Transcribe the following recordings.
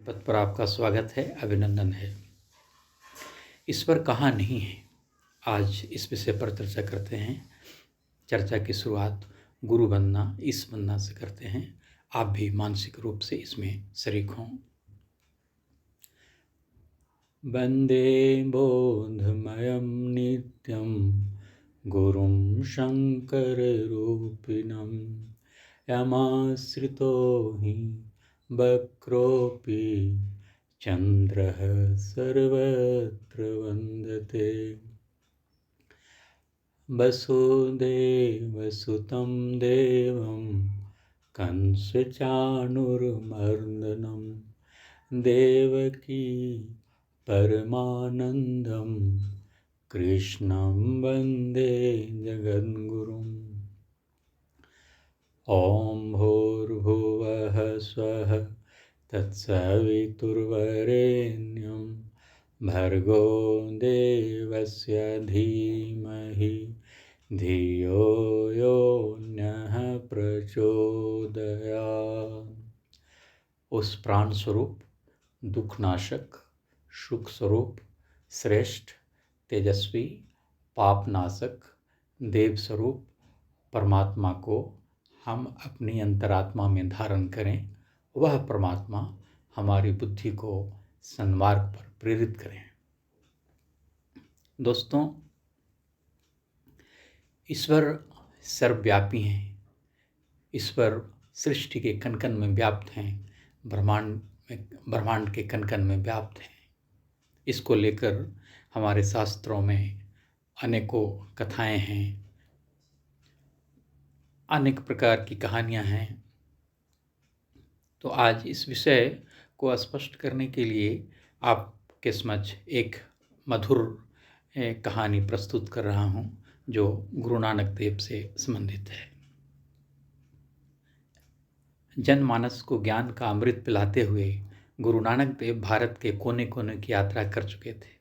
पद पर आपका स्वागत है, अभिनंदन है। ईश्वर कहाँ नहीं है, आज इस विषय पर चर्चा करते हैं। चर्चा की शुरुआत गुरु बनना, ईश बनना से करते हैं। आप भी मानसिक रूप से इसमें शरीक हों। वंदे बोधमयं नित्यं गुरुं शंकर रूपिणं यमाश्रितो हि वक्रोऽपि चन्द्रः सर्वत्र वन्दते। वसुदेवसुतं देवं कंसचाणूरमर्दनं देवकी परमानन्दं कृष्णं वन्दे जगद्गुरुम्। ॐ भूर्भुवः स्वः तत्सवितुर्वरेण्यं भर्गो देवस्य धीमहि धियो यो नः प्रचोदयात्। उस प्राण स्वरूप, दुखनाशक, सुख स्वरूप, श्रेष्ठ, तेजस्वी, पापनाशक, देव स्वरूप परमात्मा को हम अपनी अंतरात्मा में धारण करें। वह परमात्मा हमारी बुद्धि को सन्मार्ग पर प्रेरित करें। दोस्तों, ईश्वर सर्वव्यापी हैं। ईश्वर सृष्टि के कण कण में व्याप्त हैं, ब्रह्मांड के कण कण में व्याप्त हैं। इसको लेकर हमारे शास्त्रों में अनेकों कथाएं हैं, अनेक प्रकार की कहानियां हैं। तो आज इस विषय को स्पष्ट करने के लिए आपके समक्ष एक मधुर कहानी प्रस्तुत कर रहा हूं, जो गुरु नानक देव से संबंधित है। जनमानस को ज्ञान का अमृत पिलाते हुए गुरु नानक देव भारत के कोने कोने की यात्रा कर चुके थे।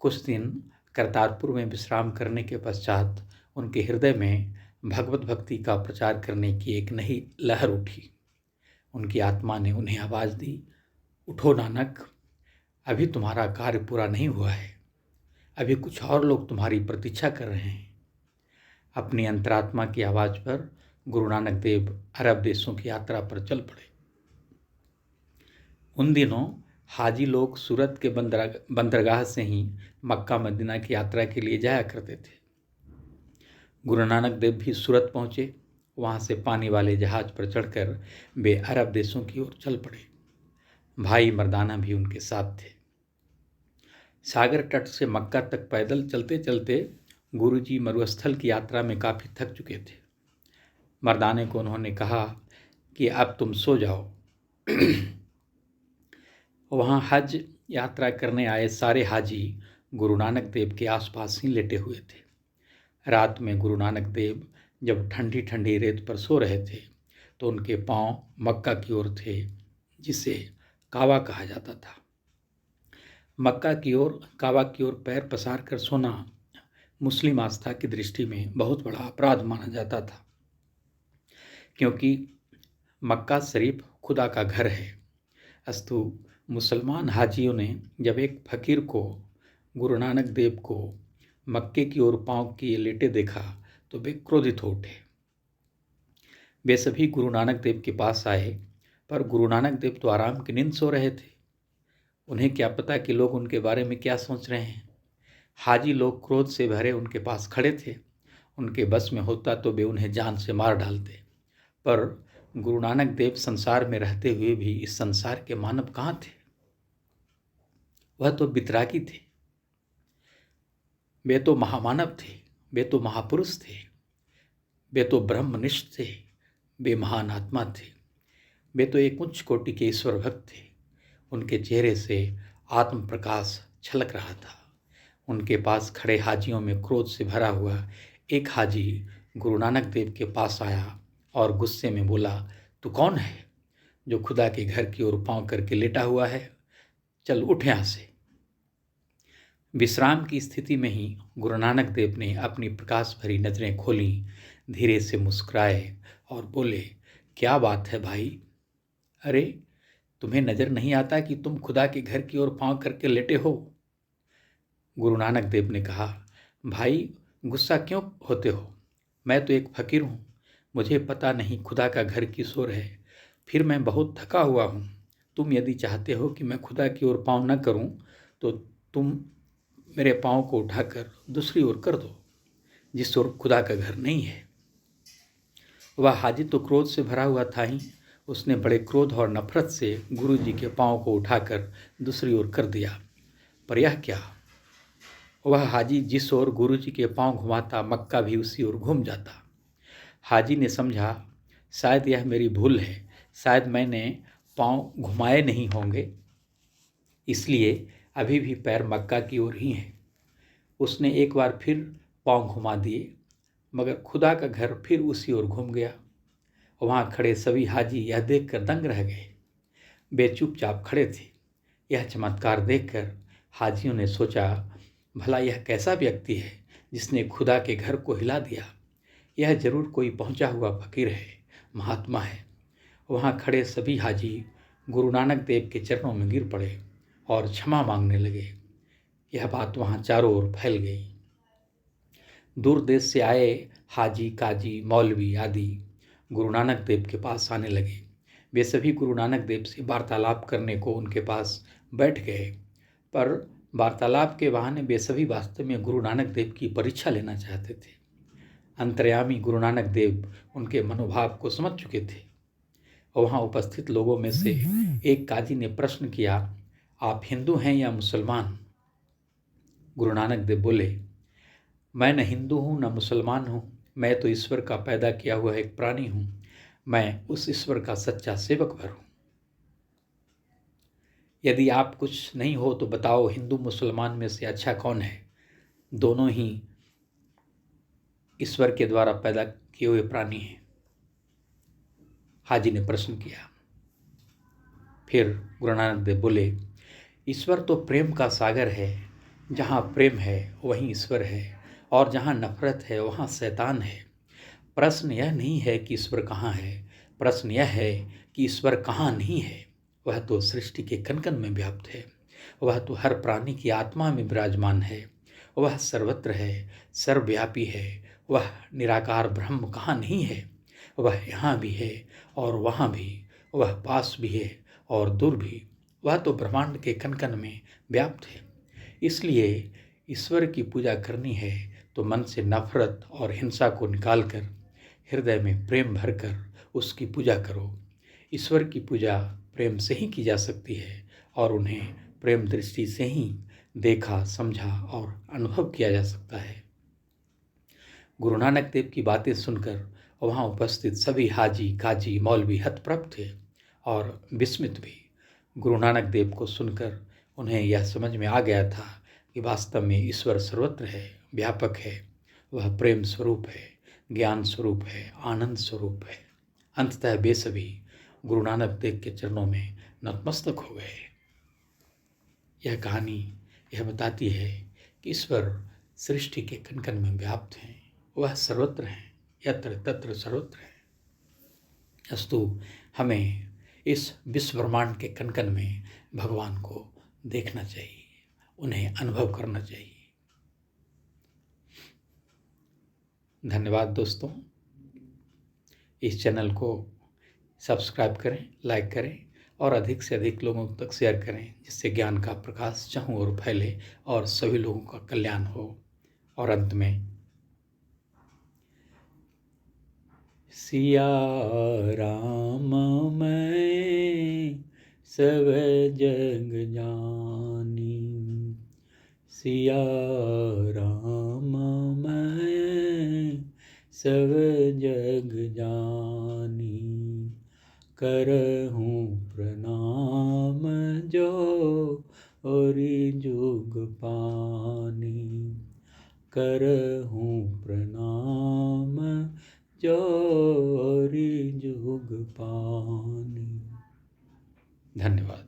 कुछ दिन करतारपुर में विश्राम करने के पश्चात उनके हृदय में भगवत भक्ति का प्रचार करने की एक नई लहर उठी। उनकी आत्मा ने उन्हें आवाज़ दी, उठो नानक, अभी तुम्हारा कार्य पूरा नहीं हुआ है, अभी कुछ और लोग तुम्हारी प्रतीक्षा कर रहे हैं। अपनी अंतरात्मा की आवाज़ पर गुरु नानक देव अरब देशों की यात्रा पर चल पड़े। उन दिनों हाजी लोग सूरत के बंदरगाह से ही मक्का मदीना की यात्रा के लिए जाया करते थे। गुरु नानक देव भी सूरत पहुँचे। वहाँ से पानी वाले जहाज पर चढ़कर वे अरब देशों की ओर चल पड़े। भाई मर्दाना भी उनके साथ थे। सागर तट से मक्का तक पैदल चलते चलते गुरुजी मरुस्थल की यात्रा में काफ़ी थक चुके थे। मर्दाने को उन्होंने कहा कि अब तुम सो जाओ। वहाँ हज यात्रा करने आए सारे हाजी गुरु नानक देव के आसपास ही लेटे हुए थे। रात में गुरु नानक देव जब ठंडी ठंडी रेत पर सो रहे थे तो उनके पांव मक्का की ओर थे, जिसे काबा कहा जाता था। मक्का की ओर, काबा की ओर पैर पसार कर सोना मुस्लिम आस्था की दृष्टि में बहुत बड़ा अपराध माना जाता था, क्योंकि मक्का शरीफ खुदा का घर है। अस्तु मुसलमान हाजियों ने जब एक फकीर को, गुरु नानक देव को मक्के की ओर पांव किए लेटे देखा तो वे क्रोधित हो उठे। वे सभी गुरु नानक देव के पास आए, पर गुरु नानक देव तो आराम की नींद सो रहे थे। उन्हें क्या पता कि लोग उनके बारे में क्या सोच रहे हैं। हाजी लोग क्रोध से भरे उनके पास खड़े थे। उनके बस में होता तो वे उन्हें जान से मार डालते, पर गुरु नानक देव संसार में रहते हुए भी इस संसार के मानव कहाँ थे। वह तो वितरागी थे। वे तो महामानव थे, वे तो महापुरुष थे, वे तो ब्रह्मनिष्ठ थे, वे महान आत्मा थे, वे तो एक उच्च कोटि के ईश्वर भक्त थे। उनके चेहरे से आत्म प्रकाश छलक रहा था। उनके पास खड़े हाजियों में क्रोध से भरा हुआ एक हाजी गुरु नानक देव के पास आया और गुस्से में बोला, तू कौन है जो खुदा के घर की ओर पांव करके लेटा हुआ है? चल उठ यहाँ से। विश्राम की स्थिति में ही गुरु नानक देव ने अपनी प्रकाश भरी नजरें खोली, धीरे से मुस्कुराए और बोले, क्या बात है भाई? अरे तुम्हें नजर नहीं आता कि तुम खुदा के घर की ओर पांव करके लेटे हो? गुरु नानक देव ने कहा, भाई गुस्सा क्यों होते हो? मैं तो एक फकीर हूँ, मुझे पता नहीं खुदा का घर किस ओर है। फिर मैं बहुत थका हुआ हूँ। तुम यदि चाहते हो कि मैं खुदा की ओर पाँव न करूँ तो तुम मेरे पाँव को उठाकर दूसरी ओर कर दो, जिस ओर खुदा का घर नहीं है। वह हाजी तो क्रोध से भरा हुआ था ही। उसने बड़े क्रोध और नफरत से गुरु जी के पाँव को उठाकर दूसरी ओर कर दिया। पर यह क्या, वह हाजी जिस ओर गुरु जी के पाँव घुमाता, मक्का भी उसी ओर घूम जाता। हाजी ने समझा, शायद यह मेरी भूल है, शायद मैंने पाँव घुमाए नहीं होंगे, इसलिए अभी भी पैर मक्का की ओर ही हैं। उसने एक बार फिर पाँव घुमा दिए, मगर खुदा का घर फिर उसी ओर घूम गया। वहाँ खड़े सभी हाजी यह देखकर दंग रह गए। वे चुपचाप खड़े थे। यह चमत्कार देखकर हाजियों ने सोचा, भला यह कैसा व्यक्ति है जिसने खुदा के घर को हिला दिया? यह जरूर कोई पहुंचा हुआ फकीर है, महात्मा है। वहाँ खड़े सभी हाजी गुरु नानक देव के चरणों में गिर पड़े और क्षमा मांगने लगे। यह बात वहाँ चारों ओर फैल गई। दूर देश से आए हाजी, काजी, मौलवी आदि गुरु नानक देव के पास आने लगे। वे सभी गुरु नानक देव से वार्तालाप करने को उनके पास बैठ गए, पर वार्तालाप के बहाने वे सभी वास्तव में गुरु नानक देव की परीक्षा लेना चाहते थे। अंतर्यामी गुरु नानक देव उनके मनोभाव को समझ चुके थे। वहाँ उपस्थित लोगों में से एक काजी ने प्रश्न किया, आप हिंदू हैं या मुसलमान? गुरु नानक देव बोले, मैं न हिंदू हूँ न मुसलमान हूँ, मैं तो ईश्वर का पैदा किया हुआ एक प्राणी हूँ। मैं उस ईश्वर का सच्चा सेवक भर हूँ। यदि आप कुछ नहीं हो तो बताओ, हिंदू मुसलमान में से अच्छा कौन है? दोनों ही ईश्वर के द्वारा पैदा किए हुए प्राणी हैं। हाजी ने प्रश्न किया। फिर गुरु नानक देव बोले, ईश्वर तो प्रेम का सागर है। जहाँ प्रेम है वहीं ईश्वर है, और जहाँ नफरत है वहाँ शैतान है। प्रश्न यह नहीं है कि ईश्वर कहाँ है, प्रश्न यह है कि ईश्वर कहाँ नहीं है। वह तो सृष्टि के कण कण में व्याप्त है। वह तो हर प्राणी की आत्मा में विराजमान है। वह सर्वत्र है, सर्वव्यापी है। वह निराकार ब्रह्म कहाँ नहीं है? वह यहाँ भी है और वहाँ भी, वह पास भी है और दूर भी। वह तो ब्रह्मांड के कण कण में व्याप्त है। इसलिए ईश्वर की पूजा करनी है तो मन से नफरत और हिंसा को निकालकर हृदय में प्रेम भरकर उसकी पूजा करो। ईश्वर की पूजा प्रेम से ही की जा सकती है और उन्हें प्रेम दृष्टि से ही देखा, समझा और अनुभव किया जा सकता है। गुरु नानक देव की बातें सुनकर वहाँ उपस्थित सभी हाजी, काजी, मौलवी हतप्रभ थे और विस्मित भी। गुरु नानक देव को सुनकर उन्हें यह समझ में आ गया था कि वास्तव में ईश्वर सर्वत्र है, व्यापक है। वह प्रेम स्वरूप है, ज्ञान स्वरूप है, आनंद स्वरूप है। अंततः वे सभी गुरु नानक देव के चरणों में नतमस्तक हो गए। यह कहानी यह बताती है कि ईश्वर सृष्टि के कण कण में व्याप्त हैं। वह सर्वत्र हैं, यत्र तत्र सर्वत्र हैं। अस्तु हमें इस विश्व ब्रह्मांड के कण कण में भगवान को देखना चाहिए, उन्हें अनुभव करना चाहिए। धन्यवाद दोस्तों। इस चैनल को सब्सक्राइब करें, लाइक करें और अधिक से अधिक लोगों तक शेयर करें, जिससे ज्ञान का प्रकाश चारों ओर फैले और सभी लोगों का कल्याण हो। और अंत में सिया राम मैं सब जग जानी, सिया राम मैं सब जग जानी, करहूँ प्रणाम जो और जुग पानी, करहूँ प्रणाम जो और जुग पानी। धन्यवाद।